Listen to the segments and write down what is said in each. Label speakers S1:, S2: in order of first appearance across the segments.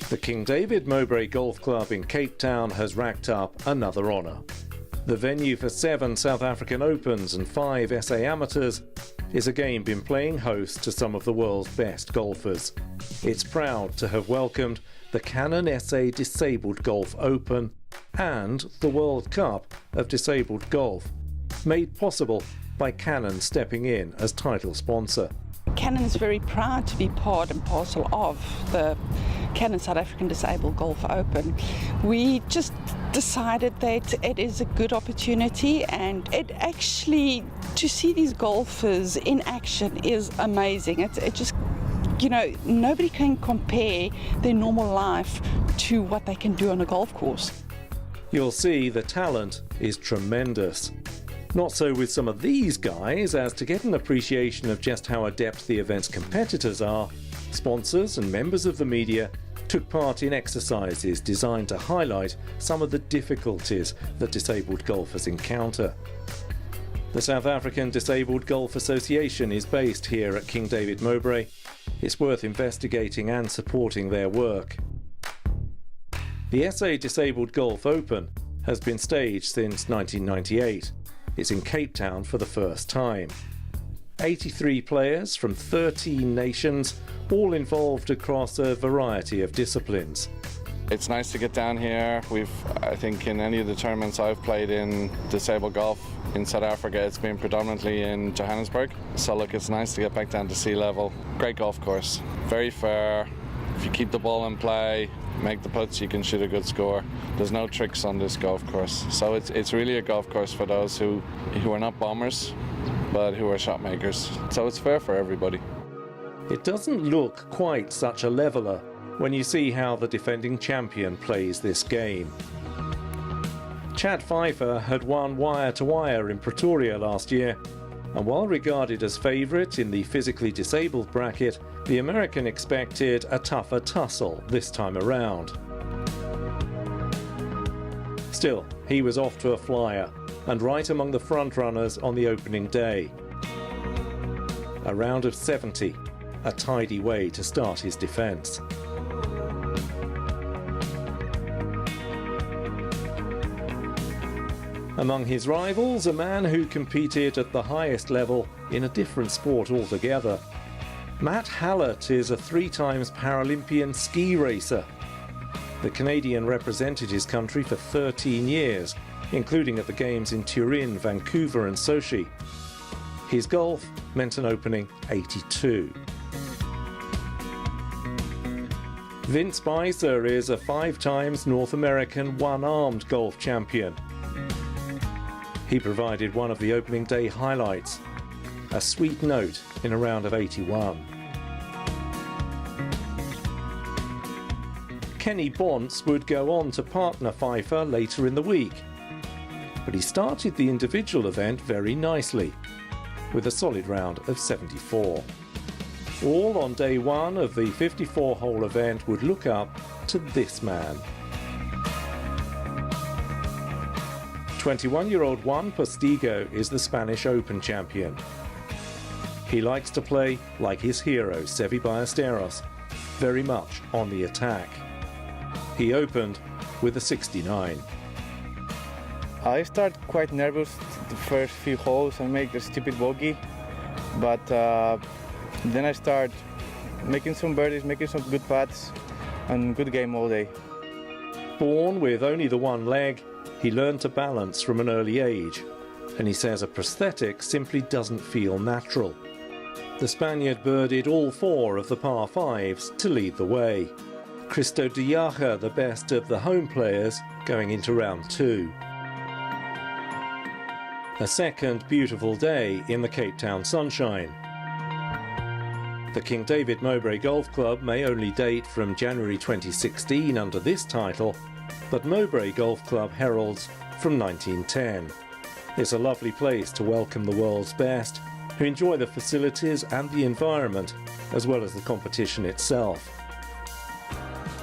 S1: The King David Mowbray Golf Club in Cape Town has racked up another honour. The venue for 7 South African Opens and 5 SA Amateurs is again been playing host to some of the world's best golfers. It's proud to have welcomed the Canon SA Disabled Golf Open and the World Cup of Disabled Golf, made possible by Canon stepping in as title sponsor.
S2: Canon is very proud to be part and parcel of the Canon South African Disabled Golf Open. We just decided that it is a good opportunity, and it actually, to see these golfers in action is amazing. It just, you know, nobody can compare their normal life to what they can do on a golf course.
S1: You'll see the talent is tremendous. Not so with some of these guys, as to get an appreciation of just how adept the event's competitors are, sponsors and members of the media took part in exercises designed to highlight some of the difficulties that disabled golfers encounter. The South African Disabled Golf Association is based here at King David Mowbray. It's worth investigating and supporting their work. The SA Disabled Golf Open has been staged since 1998. It's in Cape Town for the first time. 83 players from 13 nations, all involved across a variety of disciplines.
S3: It's nice to get down here. I think in any of the tournaments I've played in disabled golf in South Africa, it's been predominantly in Johannesburg. So look, it's nice to get back down to sea level. Great golf course, very fair. If you keep the ball in play, make the putts, you can shoot a good score. There's no tricks on this golf course. So it's really a golf course for those who are not bombers, but who are shot makers. So it's fair for everybody.
S1: It doesn't look quite such a leveler when you see how the defending champion plays this game. Chad Pfeiffer had won wire-to-wire in Pretoria last year, and while regarded as favourite in the physically disabled bracket, the American expected a tougher tussle this time around. Still, he was off to a flyer, and right among the front-runners on the opening day. A round of 70, a tidy way to start his defence. Among his rivals, a man who competed at the highest level in a different sport altogether. Matt Hallett is a 3-time Paralympian ski racer. The Canadian represented his country for 13 years, including at the Games in Turin, Vancouver and Sochi. His golf meant an opening 82. Vince Spicer is a 5-time North American one-armed golf champion. He provided one of the opening day highlights, a sweet note in a round of 81. Kenny Bonce would go on to partner Pfeiffer later in the week, but he started the individual event very nicely, with a solid round of 74. All on day one of the 54-hole event would look up to this man. 21-year-old Juan Postigo is the Spanish Open champion. He likes to play like his hero, Seve Ballesteros, very much on the attack. He opened with a 69.
S4: I start quite nervous the first few holes and make the stupid bogey, but then I start making some birdies, making some good putts, and good game all day.
S1: Born with only the one leg, he learned to balance from an early age, and he says a prosthetic simply doesn't feel natural. The Spaniard birdied all 4 of the par 5s to lead the way. Cristo Diaja, the best of the home players, going into round 2. A second beautiful day in the Cape Town sunshine. The King David Mowbray Golf Club may only date from January 2016 under this title, but Mowbray Golf Club heralds from 1910. It's a lovely place to welcome the world's best, who enjoy the facilities and the environment, as well as the competition itself.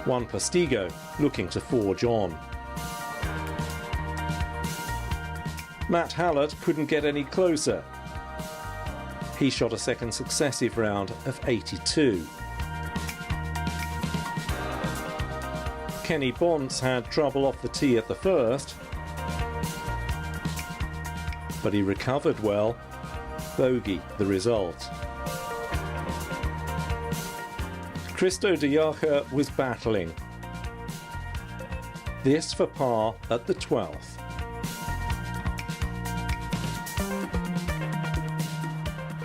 S1: Juan Postigo looking to forge on. Matt Hallett couldn't get any closer. He shot a second successive round of 82. Kenny Bonds had trouble off the tee at the first, but he recovered well. Bogey the result. Christo de Jager was battling. This for par at the 12th.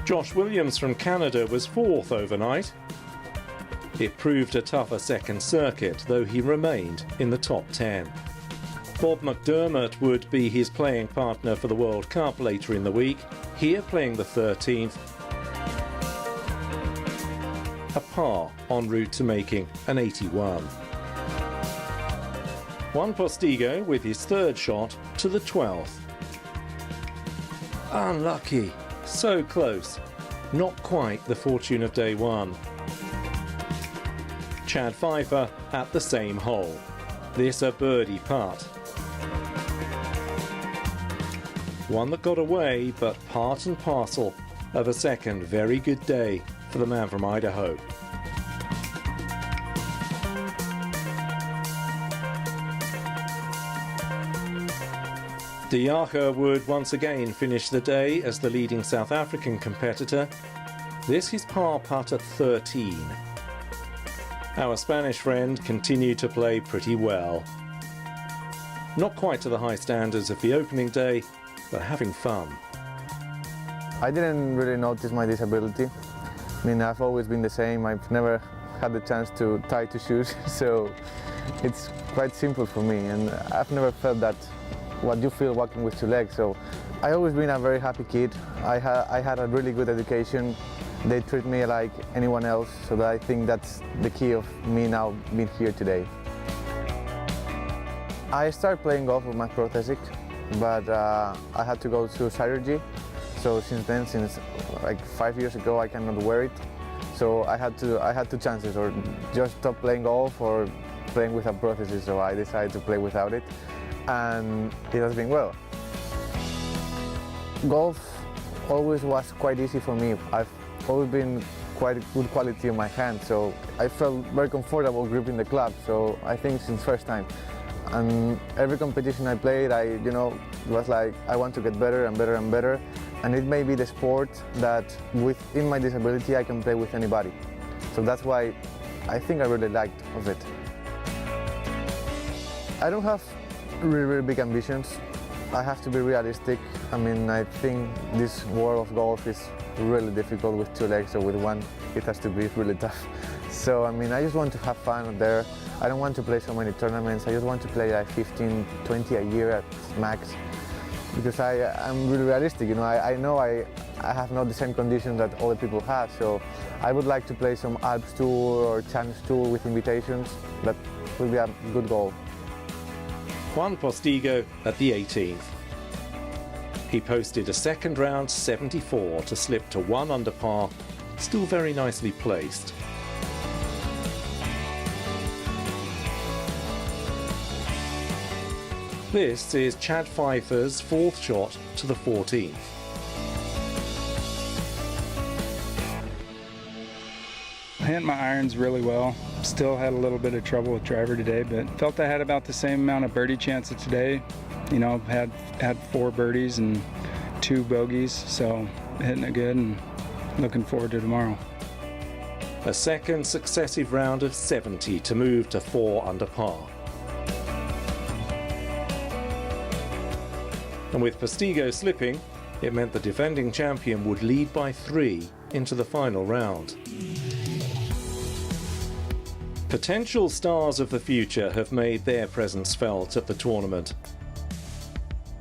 S1: Josh Williams from Canada was 4th overnight. It proved a tougher second circuit, though he remained in the top 10. Bob McDermott would be his playing partner for the World Cup later in the week, here playing the 13th. A par en route to making an 81. Juan Postigo with his 3rd shot to the 12th. Unlucky, so close, not quite the fortune of day one. Chad Pfeiffer at the same hole. This a birdie putt. One that got away, but part and parcel of a second very good day for the man from Idaho. De Jager would once again finish the day as the leading South African competitor. This his par putt at 13. Our Spanish friend continued to play pretty well. Not quite to the high standards of the opening day, but having fun.
S4: I didn't really notice my disability. I mean, I've always been the same. I've never had the chance to tie two shoes, so it's quite simple for me. And I've never felt that what you feel walking with two legs. So I've always been a very happy kid. I had a really good education. They treat me like anyone else, so I think that's the key of me now being here today. I started playing golf with my prosthetic, but I had to go through surgery. So since then, since like 5 years ago, I cannot wear it. So I had two chances, or just stop playing golf or playing with a prosthesis. So I decided to play without it, and it has been well. Golf always was quite easy for me. I've always been quite good quality in my hand, so I felt very comfortable gripping the club. So I think since first time, and every competition I played, was like I want to get better and better and better. And it may be the sport that within my disability I can play with anybody. So that's why I think I really liked of it. I don't have really big ambitions. I have to be realistic. I mean, I think this world of golf is really difficult with two legs, or with one it has to be really tough. So I mean, I just want to have fun there. I don't want to play so many tournaments. I just want to play like 15, 20 a year at max. Because I'm really realistic, I know I have not the same conditions that other people have, so I would like to play some Alps Tour or Challenge Tour with invitations. That will be a good goal.
S1: Juan Postigo at the 18th. He posted a second round 74 to slip to 1 under par, still very nicely placed. This is Chad Pfeiffer's 4th shot to the 14th.
S5: I hit my irons really well. Still had a little bit of trouble with driver today, but felt I had about the same amount of birdie chances today. Had 4 birdies and 2 bogeys, so hitting it good and looking forward to tomorrow.
S1: A second successive round of 70 to move to 4 under par. And with Postigo slipping, it meant the defending champion would lead by 3 into the final round. Potential stars of the future have made their presence felt at the tournament.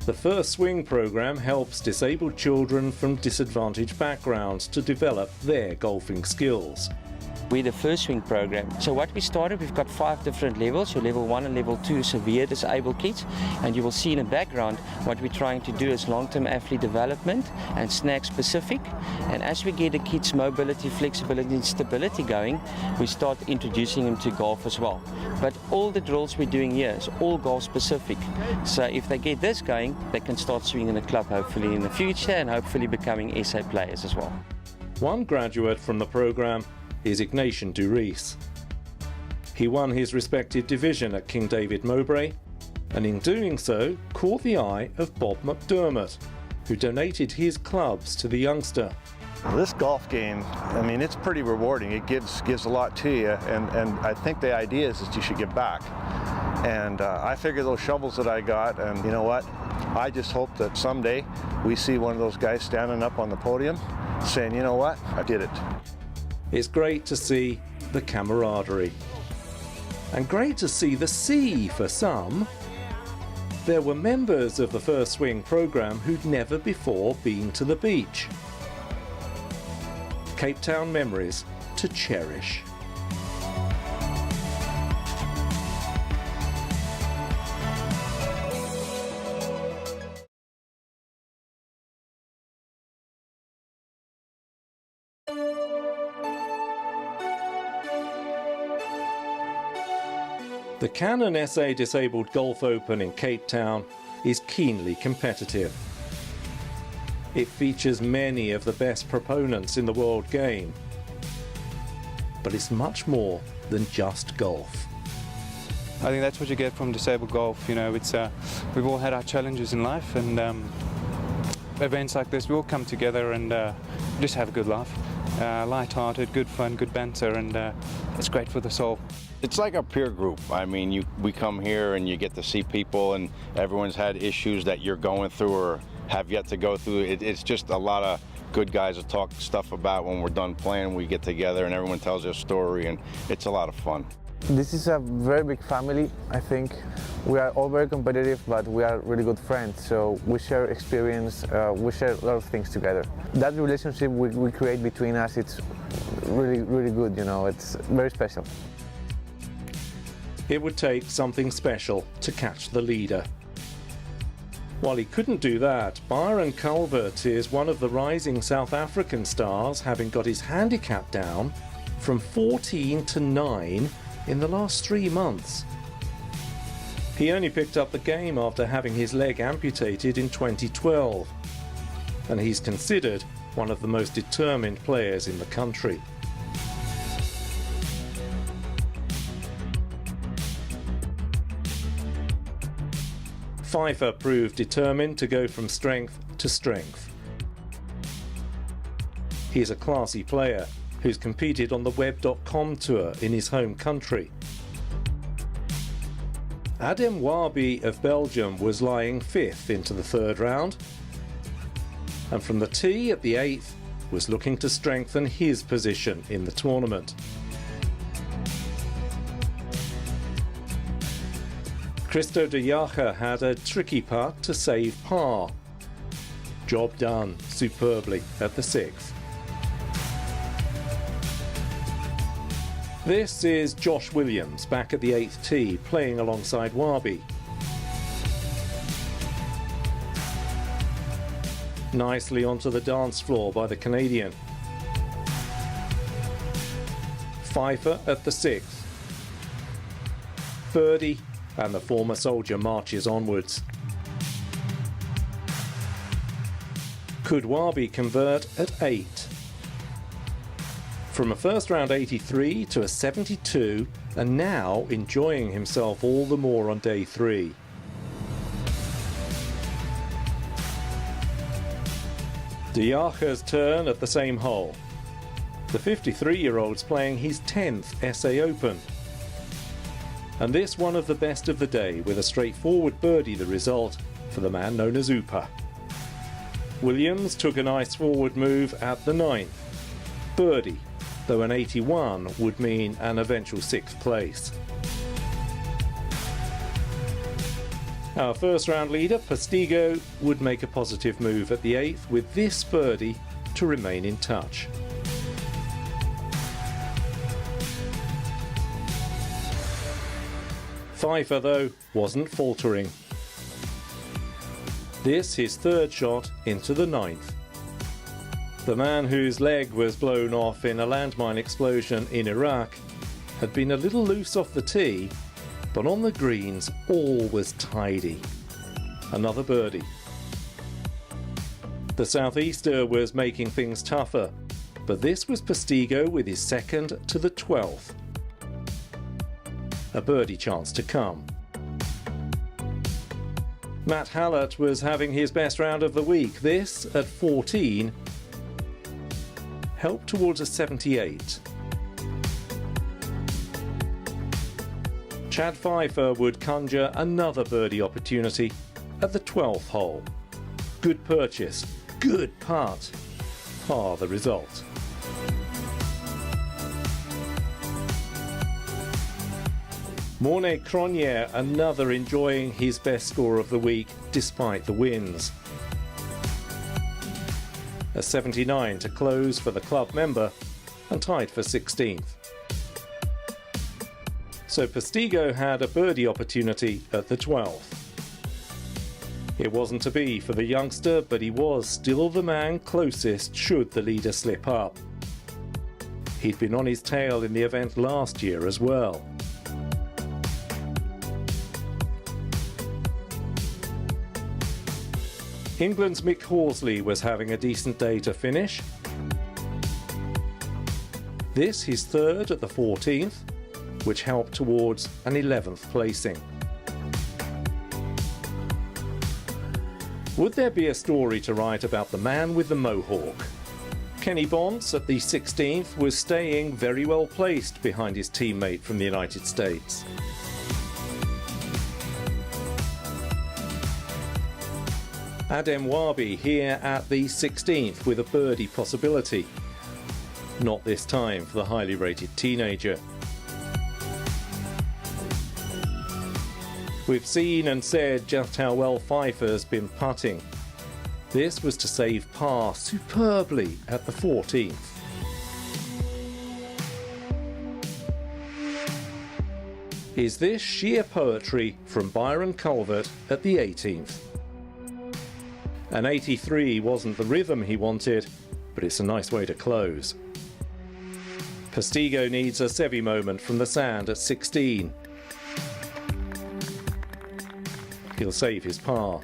S1: The First Swing program helps disabled children from disadvantaged backgrounds to develop their golfing skills.
S6: We're the First Swing program. So what we started, we've got 5 different levels. So level 1 and level 2 severe disabled kids. And you will see in the background what we're trying to do is long-term athlete development and snack specific. And as we get the kids' mobility, flexibility and stability going, we start introducing them to golf as well. But all the drills we're doing here is all golf specific. So if they get this going, they can start swinging the club hopefully in the future and hopefully becoming SA players as well.
S1: One graduate from the program is Ignatian Duris. He won his respective division at King David Mowbray, and in doing so caught the eye of Bob McDermott, who donated his clubs to the youngster.
S7: This golf game, I mean, it's pretty rewarding. It gives a lot to you, and I think the idea is that you should give back. And I figure those shovels that I got, and you know what? I just hope that someday we see one of those guys standing up on the podium saying, you know what? I did it.
S1: It's great to see the camaraderie. And great to see the sea for some. There were members of the First Swing programme who'd never before been to the beach. Cape Town memories to cherish. The Canon SA Disabled Golf Open in Cape Town is keenly competitive. It features many of the best proponents in the world game. But it's much more than just golf.
S8: I think that's what you get from disabled golf. You know, it's we've all had our challenges in life, and events like this, we all come together and just have a good laugh. Light-hearted, good fun, good banter, and it's great for the soul.
S9: It's like a peer group. I mean, we come here and you get to see people, and everyone's had issues that you're going through or have yet to go through. It's just a lot of good guys to talk stuff about. When we're done playing, we get together and everyone tells their story, and it's a lot of fun.
S4: This is a very big family, I think. We are all very competitive, but we are really good friends, so we share experience, we share a lot of things together. That relationship we create between us, it's really, really good, you know, it's very special.
S1: It would take something special to catch the leader. While he couldn't do that, Byron Culbert is one of the rising South African stars, having got his handicap down from 14 to 9 in the last 3 months. He only picked up the game after having his leg amputated in 2012, and he's considered one of the most determined players in the country. Pfeiffer proved determined to go from strength to strength. He's a classy player who's competed on the Web.com tour in his home country. Adem Wabi of Belgium was lying 5th into the 3rd round, and from the tee at the 8th was looking to strengthen his position in the tournament. Christo de Jager had a tricky putt to save par. Job done superbly at the 6th. This is Josh Williams back at the 8th tee, playing alongside Wabi. Nicely onto the dance floor by the Canadian. Pfeiffer at the 6th. Birdie, and the former soldier marches onwards. Could Wabi convert at 8? From a first round 83 to a 72, and now enjoying himself all the more on day 3. De Jager's turn at the same hole. The 53-year-old's playing his 10th SA Open. And this one of the best of the day, with a straightforward birdie the result for the man known as Ooper. Williams took a nice forward move at the 9th. Birdie, though an 81 would mean an eventual 6th place. Our first round leader, Postigo, would make a positive move at the 8th with this birdie to remain in touch. Pfeiffer, though, wasn't faltering. This his 3rd shot into the 9th. The man whose leg was blown off in a landmine explosion in Iraq had been a little loose off the tee, but on the greens all was tidy. Another birdie. The southeaster was making things tougher, but this was Postigo with his 2nd to the 12th. a birdie chance to come. Matt Hallett was having his best round of the week. This, at 14, helped towards a 78. Chad Pfeiffer would conjure another birdie opportunity at the 12th hole. Good purchase, good putt, par the result. Morne Cronje, another enjoying his best score of the week despite the wins. A 79 to close for the club member and tied for 16th. So Postigo had a birdie opportunity at the 12th. It wasn't to be for the youngster, but he was still the man closest should the leader slip up. He'd been on his tail in the event last year as well. England's Mick Horsley was having a decent day to finish. This his third at the 14th, which helped towards an 11th placing. Would there be a story to write about the man with the mohawk? Kenny Bonds at the 16th was staying very well placed behind his teammate from the United States. Adem Wabi here at the 16th with a birdie possibility. Not this time for the highly rated teenager. We've seen and said just how well Pfeiffer's been putting. This was to save par superbly at the 14th. Is this sheer poetry from Byron Culvert at the 18th? An 83 wasn't the rhythm he wanted, but it's a nice way to close. Postigo needs a Seve moment from the sand at 16. He'll save his par.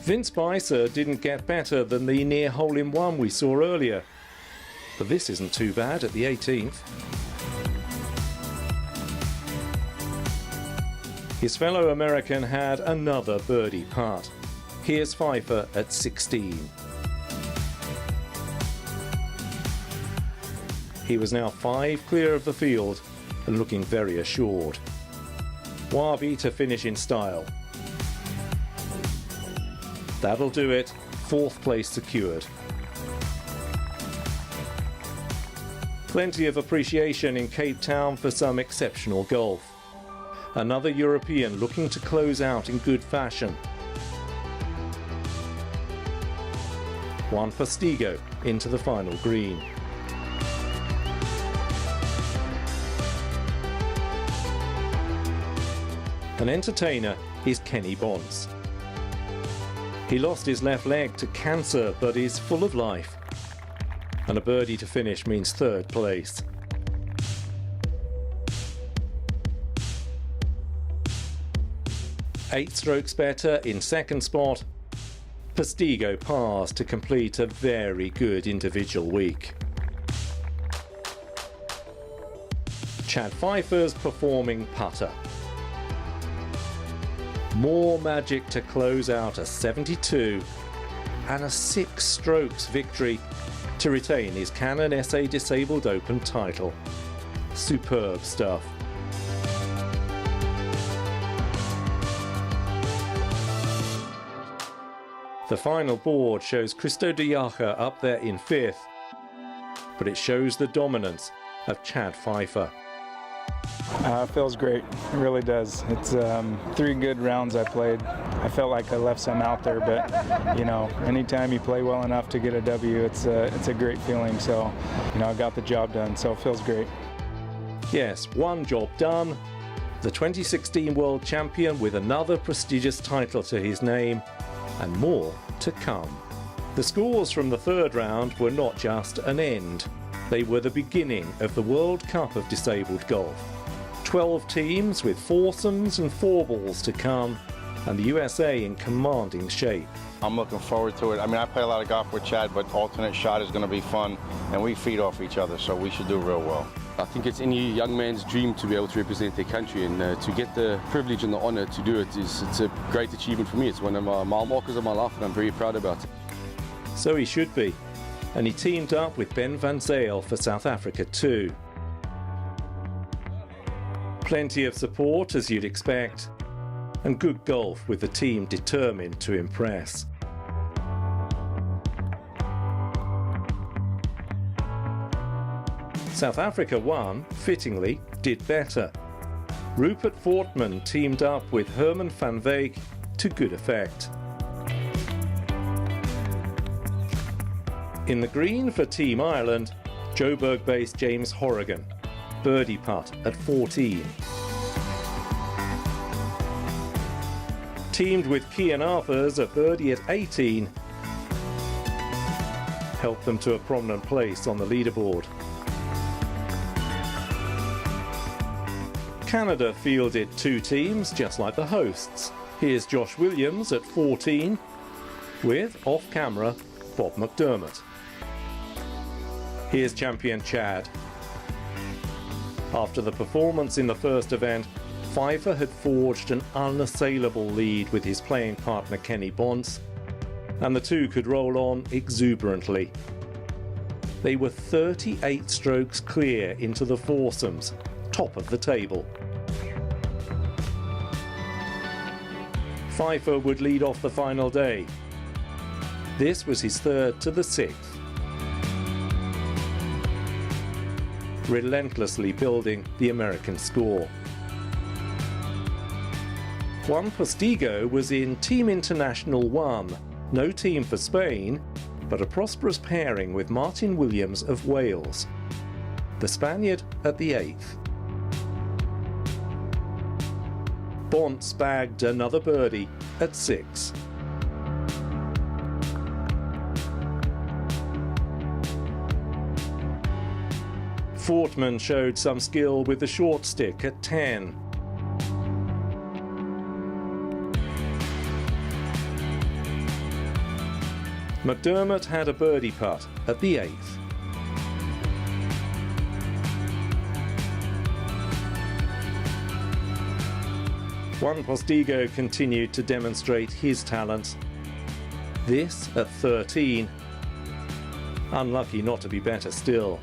S1: Vince Spicer didn't get better than the near hole-in-one we saw earlier, but this isn't too bad at the 18th. His fellow American had another birdie putt. Here's Pfeiffer at 16. He was now 5 clear of the field and looking very assured. Wabi to finish in style. That'll do it, 4th place secured. Plenty of appreciation in Cape Town for some exceptional golf. Another European looking to close out in good fashion. Juan Postigo into the final green. An entertainer is Kenny Bonds. He lost his left leg to cancer, but is full of life. And a birdie to finish means 3rd place. Eight strokes better in 2nd spot. Postigo pars to complete a very good individual week. Chad Pfeiffer's performing putter. More magic to close out a 72 and a 6 strokes victory to retain his Canon SA Disabled Open title. Superb stuff. The final board shows Christo de Jager up there in 5th, but it shows the dominance of Chad Pfeiffer.
S5: Feels great, it really does. It's 3 good rounds I played. I felt like I left some out there, but you know, anytime you play well enough to get a W, it's a great feeling. So, you know, I got the job done, so it feels great.
S1: Yes, one job done. The 2016 World Champion with another prestigious title to his name, and more to come. The scores from the 3rd round were not just an end. They were the beginning of the World Cup of Disabled Golf. 12 teams with foursomes and fourballs to come, and the USA in commanding shape.
S9: I'm looking forward to it. I mean, I play a lot of golf with Chad, but alternate shot is going to be fun, and we feed off each other, so we should do real well.
S10: I think it's any young man's dream to be able to represent their country, and to get the privilege and the honour to do it's a great achievement for me. It's one of my mile markers of my life, and I'm very proud about it.
S1: So he should be. And he teamed up with Ben van Zyl for South Africa too. Plenty of support, as you'd expect, and good golf with the team determined to impress. South Africa won, fittingly, did better. Rupert Voortman teamed up with Herman van Wyk to good effect. In the green for Team Ireland, Joburg-based James Horrigan, birdie putt at 14. Teamed with Cian Arthurs, a birdie at 18, helped them to a prominent place on the leaderboard. Canada fielded 2 teams, just like the hosts. Here's Josh Williams at 14, with, off-camera, Bob McDermott. Here's champion Chad. After the performance in the first event, Pfeiffer had forged an unassailable lead with his playing partner Kenny Bonce, and the two could roll on exuberantly. They were 38 strokes clear into the foursomes, top of the table. Pfeiffer would lead off the final day. This was his third to the 6th. Relentlessly building the American score. Juan Postigo was in Team International 1, no team for Spain, but a prosperous pairing with Martin Williams of Wales. The Spaniard at the 8th. Bonce bagged another birdie at 6. Voortman showed some skill with the short stick at 10. McDermott had a birdie putt at the 8th. Juan Postigo continued to demonstrate his talents. This at 13. Unlucky not to be better still.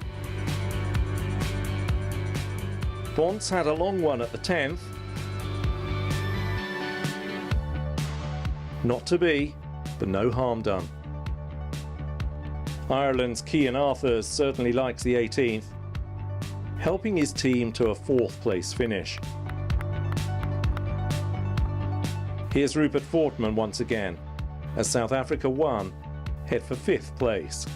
S1: Bonce had a long one at the 10th. Not to be, but no harm done. Ireland's Cian Arthurs certainly likes the 18th, helping his team to a 4th place finish. Here's Rupert Voortman once again, as South Africa won, head for 5th place.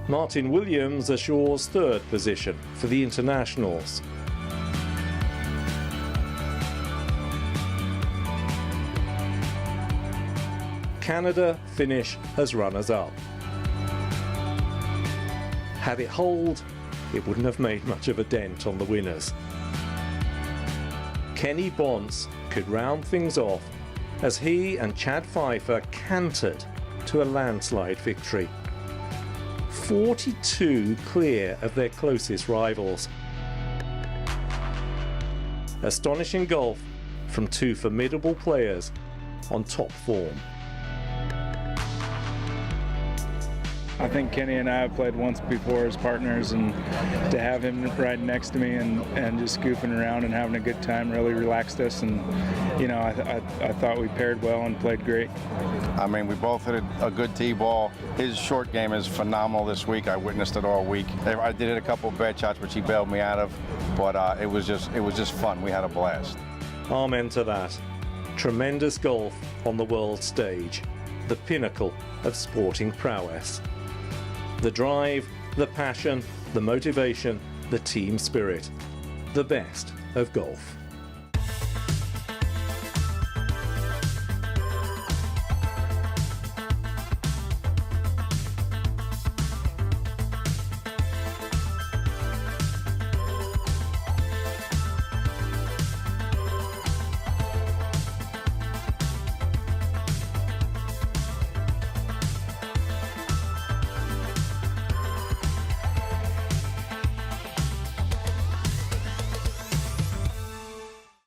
S1: Martin Williams assures 3rd position for the internationals. Canada finish as runners-up. Had it hold, it wouldn't have made much of a dent on the winners. Kenny Bonce could round things off as he and Chad Pfeiffer cantered to a landslide victory. 42 clear of their closest rivals. Astonishing golf from 2 formidable players on top form.
S5: I think Kenny and I have played once before as partners, and to have him right next to me and just goofing around and having a good time really relaxed us, and you know, I thought we paired well and played great.
S9: I mean, we both hit a good tee ball. His short game is phenomenal this week. I witnessed it all week. I did hit a couple of bad shots which he bailed me out of, but it was just fun. We had a blast.
S1: Amen to that. Tremendous golf on the world stage, the pinnacle of sporting prowess. The drive, the passion, the motivation, the team spirit. The best of golf.